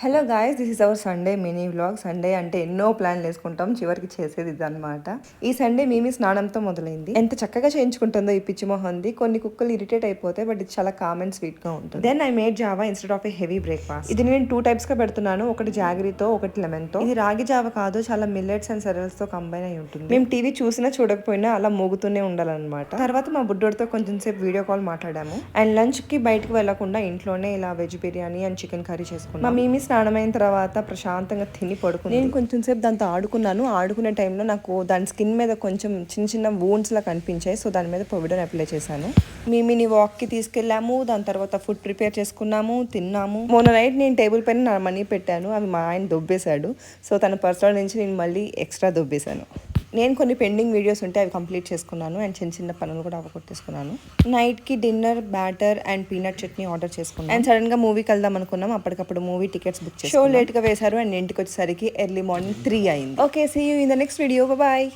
Hello guys, this is our Sunday mini vlog. Sunday అంటే ఎన్నో ప్లాన్లు వేసుకుంటాం, చివరికి చేసేది ఇదన్నమాట. ఈ సండే మీమి స్నానంతో మొదలైంది. ఎంత చక్కగా చేయించుకుంటుందో ఈ పిచ్చి మొహంది. కొన్ని కుక్కలు ఇరిటేట్ అయిపోతాయి, బట్ ఇది చాలా కామ్ అండ్ స్వీట్ గా ఉంటుంది. Then I made java instead of a heavy breakfast. ఇది నేను 2 టైప్స్ గా పెడుతున్నాను, ఒకటి జాగరీతో, ఒకటి లెమన్ తో. ఇది రాగి జావా కాదు, చాలా మిల్లెట్స్ అండ్ సెరల్స్ తో కంబైన్ అయి ఉంటుంది. మేము టీవీ చూసినా చూడకపోయినా అలా మోగుతూనే ఉండాలన్నమాట. తర్వాత మా బుడ్డోడితో కొంచెం సేపు వీడియో కాల్ మాట్లాడాము. అండ్ లంచ్ కి బయటకు వెళ్లకుండా ఇంట్లోనే ఇలా veg biryani and chicken curry చేసుకున్నాం. మా మీమి స్నానమైన తర్వాత ప్రశాంతంగా తిని పడుకుంది. నేను కొంచెం సేపు దాంతో ఆడుకున్నాను. ఆడుకునే టైంలో నాకు దాని స్కిన్ మీద కొంచెం చిన్న చిన్న వూండ్స్ లా కనిపించాయి. సో దాని మీద పౌడర్ అప్లై చేశాను. మీమిని వాక్ కి తీసుకెళ్ళాము. దాని తర్వాత ఫుడ్ ప్రిపేర్ చేసుకున్నాము, తిన్నాము. మొన్న నైట్ నేను టేబుల్ పైన నా మనీ పెట్టాను, అవి మా ఆయన దొబ్బేశాడు. సో తన పర్సనల్ నుంచి నేను మళ్ళీ ఎక్స్ట్రా దొబ్బేశాను. నేను కొన్ని పెండింగ్ వీడియోస్ ఉంటే అవి కంప్లీట్ చేసుకున్నాను అండ్ చిన్న చిన్న పనులు కూడా అవగొట్టేసుకున్నాను. నైట్ కి dinner batter and peanut chutney order చేసుకున్నాను. అండ్ సడన్ గా మూవీకి వెళ్దాం అనుకున్నాం. అప్పటికప్పుడు మూవీ టికెట్స్ బుక్ చేసి షో లేట్ గా వేశారు అండ్ ఇంటికి వచ్చేసరికి ఎర్లీ మార్నింగ్ 3 అయింది. Okay, see you in the next video. Bye.